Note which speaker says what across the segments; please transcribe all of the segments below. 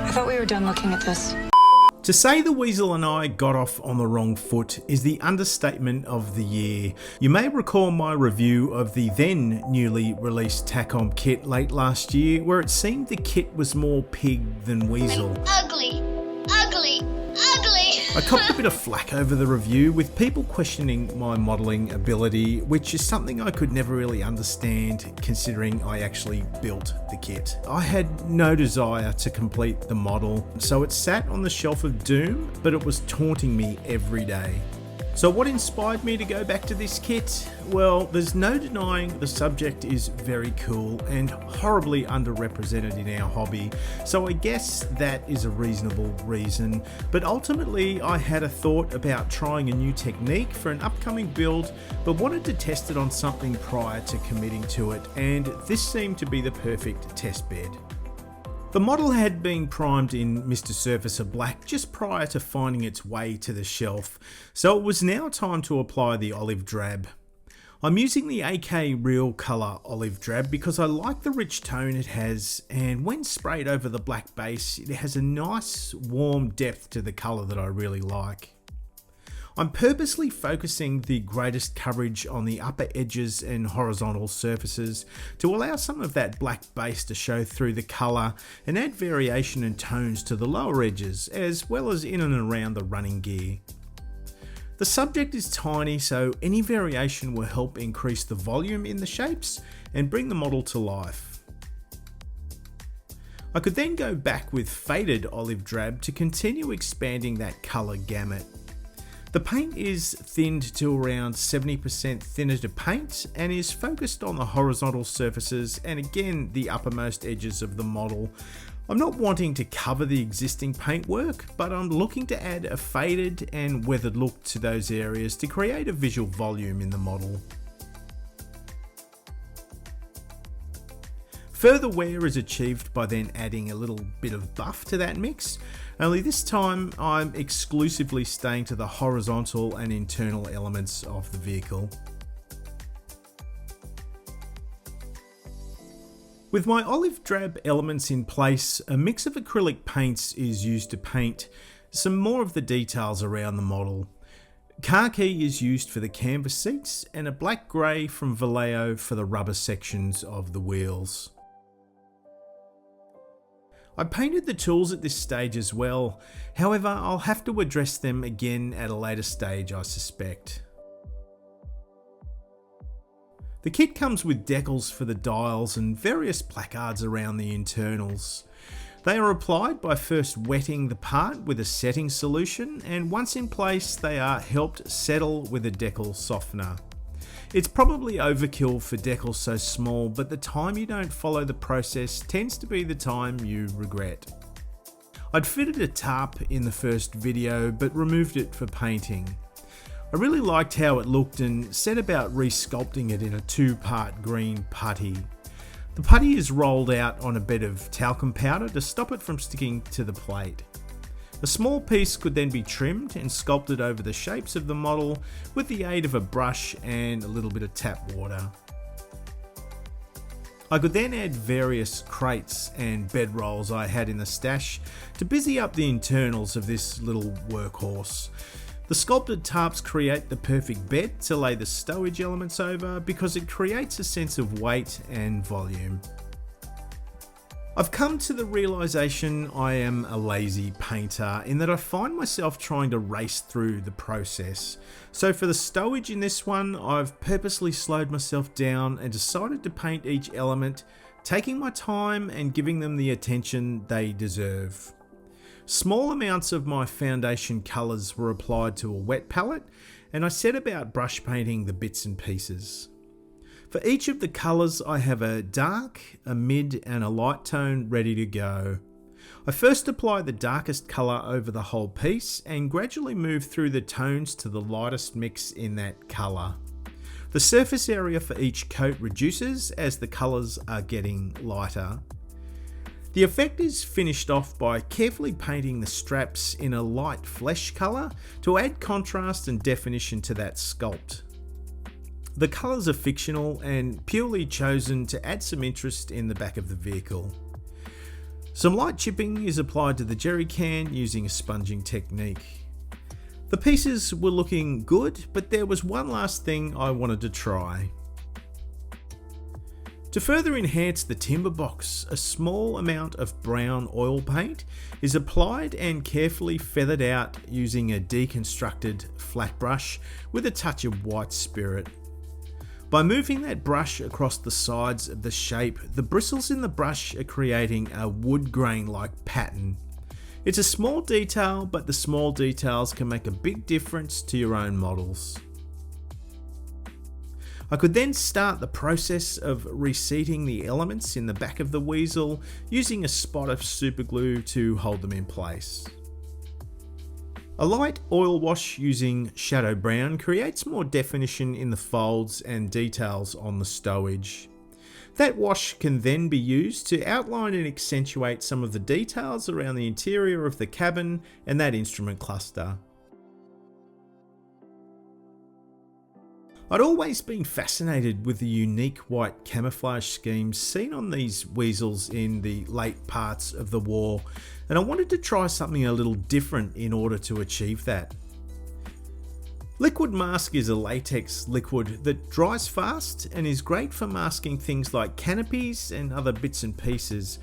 Speaker 1: I thought we were done looking at this.
Speaker 2: To say the Weasel and I got off on the wrong foot is the understatement of the year. You may recall my review of the then newly released TAKOM kit late last year, where it seemed the kit was more pig than weasel.
Speaker 3: Ugly.
Speaker 2: I copped a bit of flack over the review, with people questioning my modelling ability, which is something I could never really understand considering I actually built the kit. I had no desire to complete the model, so it sat on the shelf of doom, but it was taunting me every day. So what inspired me to go back to this kit? Well, there's no denying the subject is very cool and horribly underrepresented in our hobby, so I guess that is a reasonable reason. But ultimately I had a thought about trying a new technique for an upcoming build, but wanted to test it on something prior to committing to it, and this seemed to be the perfect test bed. The model had been primed in Mr. Surfacer Black just prior to finding its way to the shelf, so it was now time to apply the Olive Drab. I'm using the AK Real Colour Olive Drab because I like the rich tone it has, and when sprayed over the black base it has a nice warm depth to the colour that I really like. I'm purposely focusing the greatest coverage on the upper edges and horizontal surfaces to allow some of that black base to show through the colour and add variation and tones to the lower edges, as well as in and around the running gear. The subject is tiny, so any variation will help increase the volume in the shapes and bring the model to life. I could then go back with faded Olive Drab to continue expanding that colour gamut. The paint is thinned to around 70% thinner to paint and is focused on the horizontal surfaces and again the uppermost edges of the model. I'm not wanting to cover the existing paintwork, but I'm looking to add a faded and weathered look to those areas to create a visual volume in the model. Further wear is achieved by then adding a little bit of buff to that mix, only this time I'm exclusively staying to the horizontal and internal elements of the vehicle. With my Olive Drab elements in place, a mix of acrylic paints is used to paint some more of the details around the model. Khaki is used for the canvas seats and a black grey from Vallejo for the rubber sections of the wheels. I painted the tools at this stage as well, however I'll have to address them again at a later stage I suspect. The kit comes with decals for the dials and various placards around the internals. They are applied by first wetting the part with a setting solution, and once in place they are helped settle with a decal softener. It's probably overkill for decals so small, but the time you don't follow the process tends to be the time you regret. I'd fitted a tarp in the first video but removed it for painting. I really liked how it looked and set about re-sculpting it in a 2-part green putty. The putty is rolled out on a bed of talcum powder to stop it from sticking to the plate. A small piece could then be trimmed and sculpted over the shapes of the model with the aid of a brush and a little bit of tap water. I could then add various crates and bedrolls I had in the stash to busy up the internals of this little workhorse. The sculpted tarps create the perfect bed to lay the stowage elements over because it creates a sense of weight and volume. I've come to the realisation I am a lazy painter in that I find myself trying to race through the process. So for the stowage in this one, I've purposely slowed myself down and decided to paint each element, taking my time and giving them the attention they deserve. Small amounts of my foundation colours were applied to a wet palette, and I set about brush painting the bits and pieces. For each of the colours I have a dark, a mid and a light tone ready to go. I first apply the darkest colour over the whole piece and gradually move through the tones to the lightest mix in that colour. The surface area for each coat reduces as the colours are getting lighter. The effect is finished off by carefully painting the straps in a light flesh colour to add contrast and definition to that sculpt. The colours are fictional and purely chosen to add some interest in the back of the vehicle. Some light chipping is applied to the jerry can using a sponging technique. The pieces were looking good, but there was one last thing I wanted to try. To further enhance the timber box, a small amount of brown oil paint is applied and carefully feathered out using a deconstructed flat brush with a touch of white spirit. By moving that brush across the sides of the shape, the bristles in the brush are creating a wood grain-like pattern. It's a small detail, but the small details can make a big difference to your own models. I could then start the process of reseating the elements in the back of the weasel using a spot of super glue to hold them in place. A light oil wash using shadow brown creates more definition in the folds and details on the stowage. That wash can then be used to outline and accentuate some of the details around the interior of the cabin and that instrument cluster. I'd always been fascinated with the unique white camouflage schemes seen on these weasels in the late parts of the war, and I wanted to try something a little different in order to achieve that. Liquid mask is a latex liquid that dries fast and is great for masking things like canopies and other bits and pieces,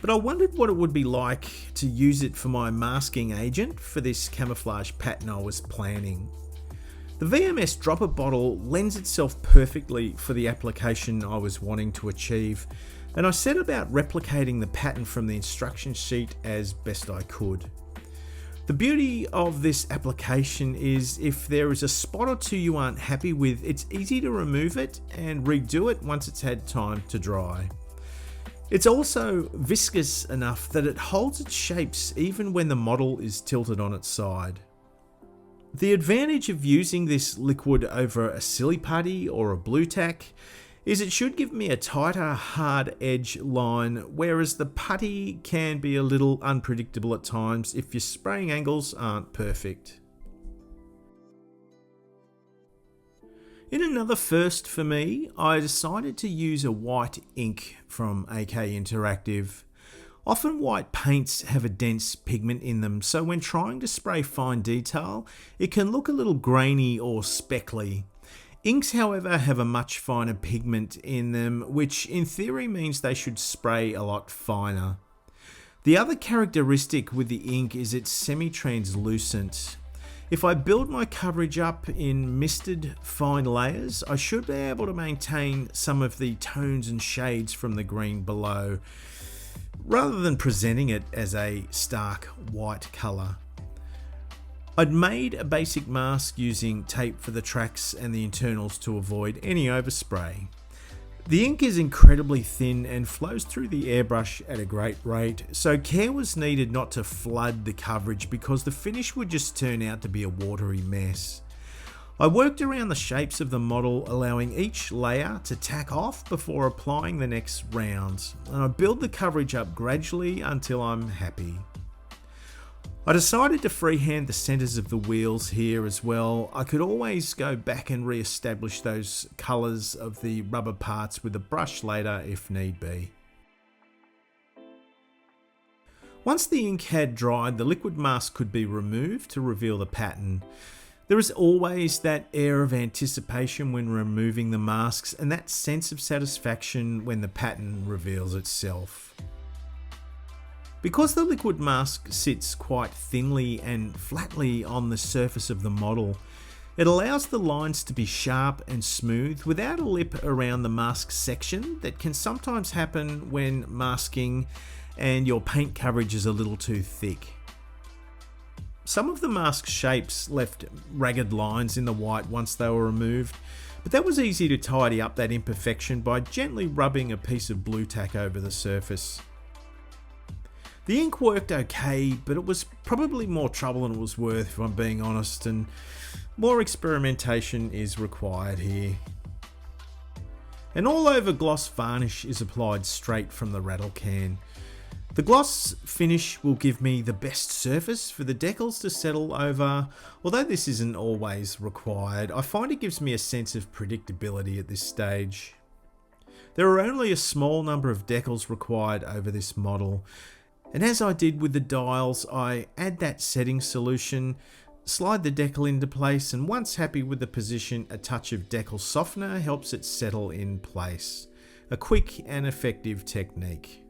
Speaker 2: but I wondered what it would be like to use it for my masking agent for this camouflage pattern I was planning. The VMS dropper bottle lends itself perfectly for the application I was wanting to achieve, and I set about replicating the pattern from the instruction sheet as best I could. The beauty of this application is if there is a spot or two you aren't happy with, it's easy to remove it and redo it once it's had time to dry. It's also viscous enough that it holds its shapes even when the model is tilted on its side. The advantage of using this liquid over a silly putty or a blue tack is it should give me a tighter hard edge line, whereas the putty can be a little unpredictable at times if your spraying angles aren't perfect. In another first for me, I decided to use a white ink from AK Interactive. Often white paints have a dense pigment in them, so when trying to spray fine detail, it can look a little grainy or speckly. Inks, however, have a much finer pigment in them, which in theory means they should spray a lot finer. The other characteristic with the ink is it's semi-translucent. If I build my coverage up in misted fine layers, I should be able to maintain some of the tones and shades from the green below, rather than presenting it as a stark white colour. I'd made a basic mask using tape for the tracks and the internals to avoid any overspray. The ink is incredibly thin and flows through the airbrush at a great rate, so care was needed not to flood the coverage because the finish would just turn out to be a watery mess. I worked around the shapes of the model, allowing each layer to tack off before applying the next round, and I build the coverage up gradually until I'm happy. I decided to freehand the centres of the wheels here as well. I could always go back and re-establish those colours of the rubber parts with a brush later if need be. Once the ink had dried, the liquid mask could be removed to reveal the pattern. There is always that air of anticipation when removing the masks and that sense of satisfaction when the pattern reveals itself. Because the liquid mask sits quite thinly and flatly on the surface of the model, it allows the lines to be sharp and smooth without a lip around the mask section that can sometimes happen when masking and your paint coverage is a little too thick. Some of the mask shapes left ragged lines in the white once they were removed, but that was easy to tidy up that imperfection by gently rubbing a piece of blue tack over the surface. The ink worked okay, but it was probably more trouble than it was worth if I'm being honest, and more experimentation is required here. An all-over gloss varnish is applied straight from the rattle can. The gloss finish will give me the best surface for the decals to settle over, although this isn't always required. I find it gives me a sense of predictability at this stage. There are only a small number of decals required over this model, And as I did with the dials, I add that setting solution, slide the decal into place, and once happy with the position, a touch of decal softener helps it settle in place. A quick and effective technique.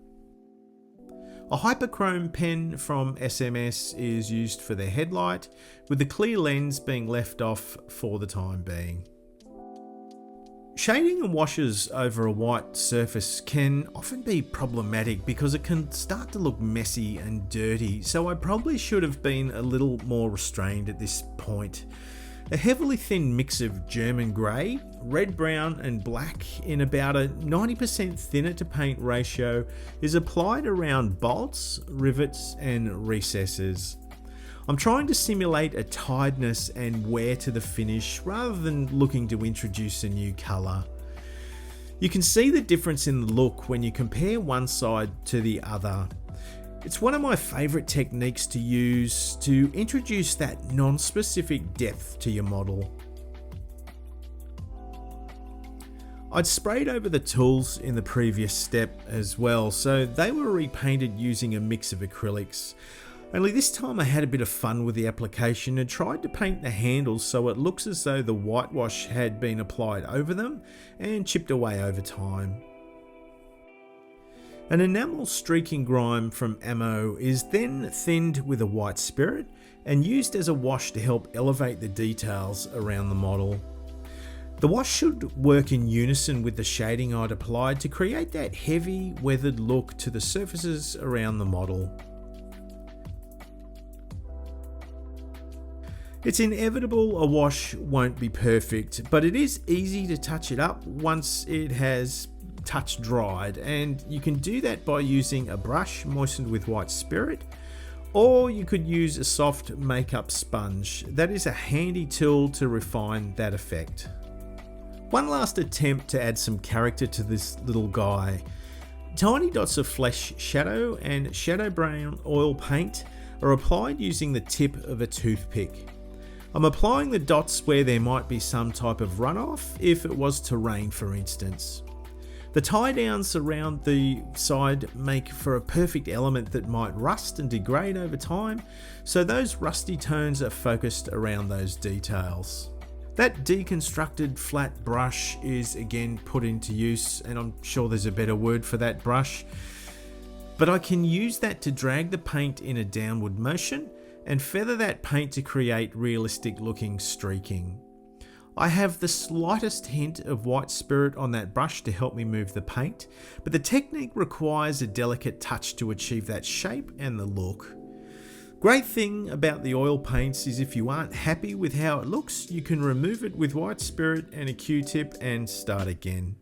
Speaker 2: A hyperchrome pen from SMS is used for the headlight, with the clear lens being left off for the time being. Shading and washes over a white surface can often be problematic because it can start to look messy and dirty, so I probably should have been a little more restrained at this point. A heavily thin mix of German grey, red, brown and black in about a 90% thinner to paint ratio is applied around bolts, rivets and recesses. I'm trying to simulate a tiredness and wear to the finish rather than looking to introduce a new colour. You can see the difference in the look when you compare one side to the other. It's one of my favourite techniques to use to introduce that non-specific depth to your model. I'd sprayed over the tools in the previous step as well, so they were repainted using a mix of acrylics. Only this time I had a bit of fun with the application and tried to paint the handles so it looks as though the whitewash had been applied over them and chipped away over time. An enamel streaking grime from Ammo is then thinned with a white spirit and used as a wash to help elevate the details around the model. The wash should work in unison with the shading I'd applied to create that heavy, weathered look to the surfaces around the model. It's inevitable a wash won't be perfect, but it is easy to touch it up once it has touch dried, and you can do that by using a brush moistened with white spirit, or you could use a soft makeup sponge. That is a handy tool to refine that effect. One last attempt to add some character to this little guy. Tiny dots of flesh shadow and shadow brown oil paint are applied using the tip of a toothpick. I'm applying the dots where there might be some type of runoff, if it was to rain for instance. The tie downs around the side make for a perfect element that might rust and degrade over time, so those rusty tones are focused around those details. That deconstructed flat brush is again put into use, and I'm sure there's a better word for that brush, but I can use that to drag the paint in a downward motion and feather that paint to create realistic looking streaking. I have the slightest hint of white spirit on that brush to help me move the paint, but the technique requires a delicate touch to achieve that shape and the look. Great thing about the oil paints is if you aren't happy with how it looks, you can remove it with white spirit and a Q-tip and start again.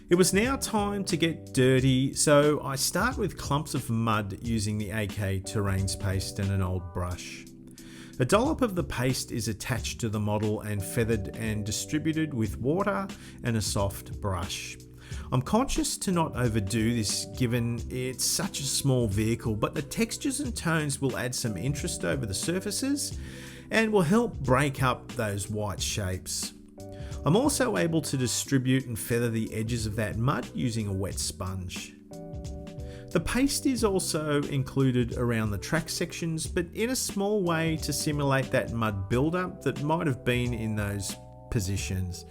Speaker 2: It was now time to get dirty, so I start with clumps of mud using the AK Terrains paste and an old brush. A dollop of the paste is attached to the model and feathered and distributed with water and a soft brush. I'm conscious to not overdo this given it's such a small vehicle, but the textures and tones will add some interest over the surfaces and will help break up those white shapes. I'm also able to distribute and feather the edges of that mud using a wet sponge. The paste is also included around the track sections, but in a small way to simulate that mud buildup that might have been in those positions.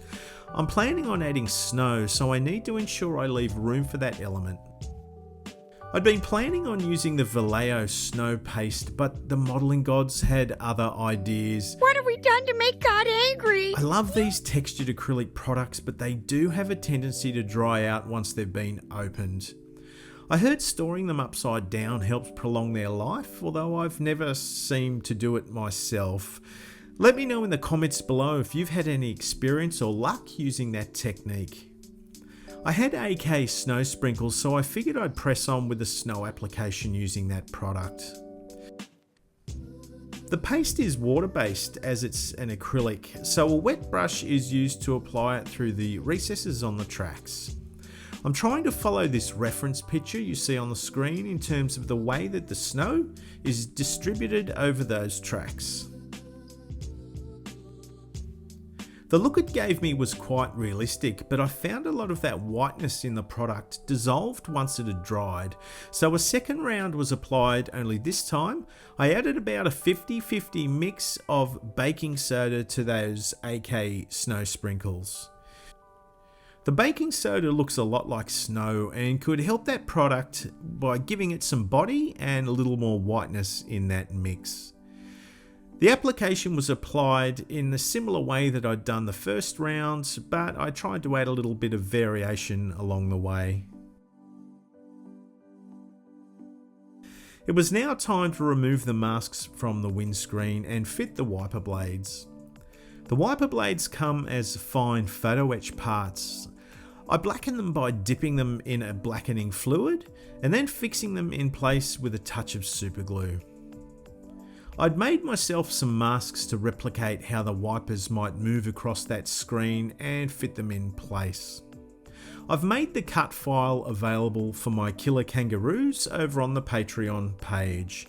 Speaker 2: I'm planning on adding snow, so I need to ensure I leave room for that element. I'd been planning on using the Vallejo snow paste, but the modelling gods had other ideas.
Speaker 1: What have we done to make God angry?
Speaker 2: I love these textured acrylic products, but they do have a tendency to dry out once they've been opened. I heard storing them upside down helps prolong their life, although I've never seemed to do it myself. Let me know in the comments below if you've had any experience or luck using that technique. I had AK snow sprinkles, so I figured I'd press on with the snow application using that product. The paste is water-based as it's an acrylic, so a wet brush is used to apply it through the recesses on the tracks. I'm trying to follow this reference picture you see on the screen in terms of the way that the snow is distributed over those tracks. The look it gave me was quite realistic, but I found a lot of that whiteness in the product dissolved once it had dried, so a second round was applied, only this time I added about a 50-50 mix of baking soda to those AK snow sprinkles. The baking soda looks a lot like snow and could help that product by giving it some body and a little more whiteness in that mix. The application was applied in a similar way that I'd done the first round, but I tried to add a little bit of variation along the way. It was now time to remove the masks from the windscreen and fit the wiper blades. The wiper blades come as fine photo etch parts. I blacken them by dipping them in a blackening fluid and then fixing them in place with a touch of super glue. I'd made myself some masks to replicate how the wipers might move across that screen and fit them in place. I've made the cut file available for my killer kangaroos over on the Patreon page.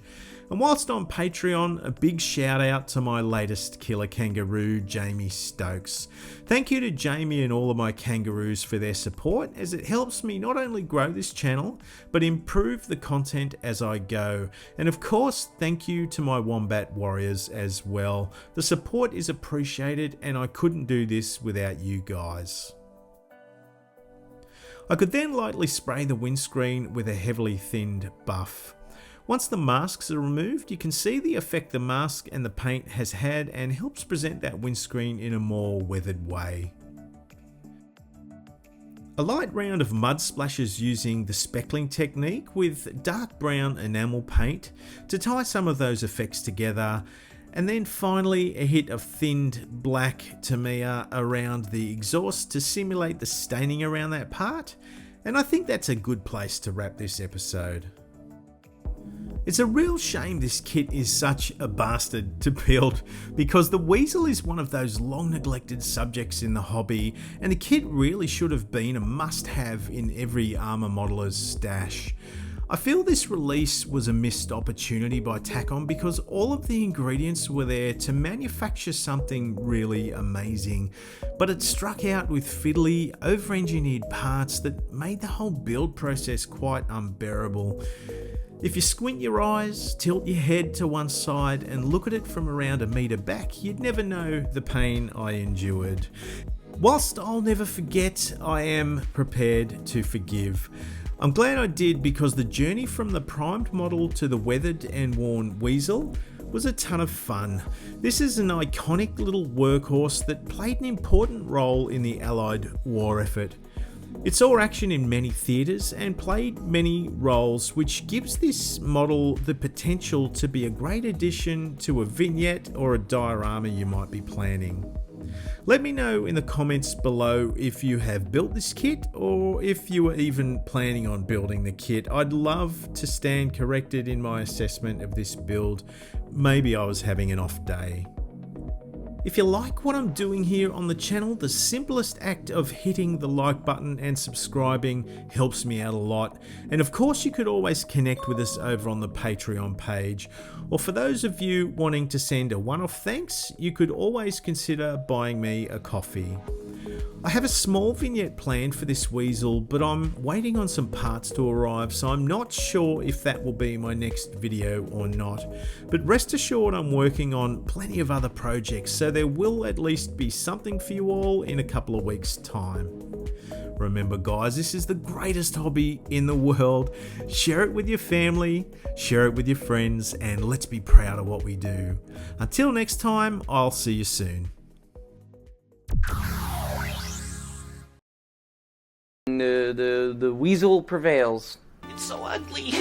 Speaker 2: And whilst on Patreon, a big shout out to my latest killer kangaroo, Jamie Stokes. Thank you to Jamie and all of my kangaroos for their support, as it helps me not only grow this channel, but improve the content as I go. And of course, thank you to my wombat warriors as well. The support is appreciated and I couldn't do this without you guys. I could then lightly spray the windscreen with a heavily thinned buff. Once the masks are removed, you can see the effect the mask and the paint has had and helps present that windscreen in a more weathered way. A light round of mud splashes using the speckling technique with dark brown enamel paint to tie some of those effects together, and then finally a hit of thinned black Tamiya around the exhaust to simulate the staining around that part, and I think that's a good place to wrap this episode. It's a real shame this kit is such a bastard to build, because the Weasel is one of those long neglected subjects in the hobby, and the kit really should have been a must-have in every armour modeller's stash. I feel this release was a missed opportunity by TAKOM because all of the ingredients were there to manufacture something really amazing, but it struck out with fiddly, over-engineered parts that made the whole build process quite unbearable. If you squint your eyes, tilt your head to one side and look at it from around a metre back, you'd never know the pain I endured. Whilst I'll never forget, I am prepared to forgive. I'm glad I did, because the journey from the primed model to the weathered and worn Weasel was a ton of fun. This is an iconic little workhorse that played an important role in the Allied war effort. It saw action in many theatres and played many roles, which gives this model the potential to be a great addition to a vignette or a diorama you might be planning. Let me know in the comments below if you have built this kit or if you were even planning on building the kit. I'd love to stand corrected in my assessment of this build. Maybe I was having an off day. If you like what I'm doing here on the channel, the simplest act of hitting the like button and subscribing helps me out a lot. And of course, you could always connect with us over on the Patreon page. Or for those of you wanting to send a one-off thanks, you could always consider buying me a coffee. I have a small vignette planned for this Weasel, but I'm waiting on some parts to arrive, so I'm not sure if that will be my next video or not. But rest assured, I'm working on plenty of other projects, so there will at least be something for you all in a couple of weeks' time. Remember guys, this is the greatest hobby in the world. Share it with your family, share it with your friends, and let's be proud of what we do. Until next time, I'll see you soon.
Speaker 3: The Weasel prevails.
Speaker 4: It's so ugly.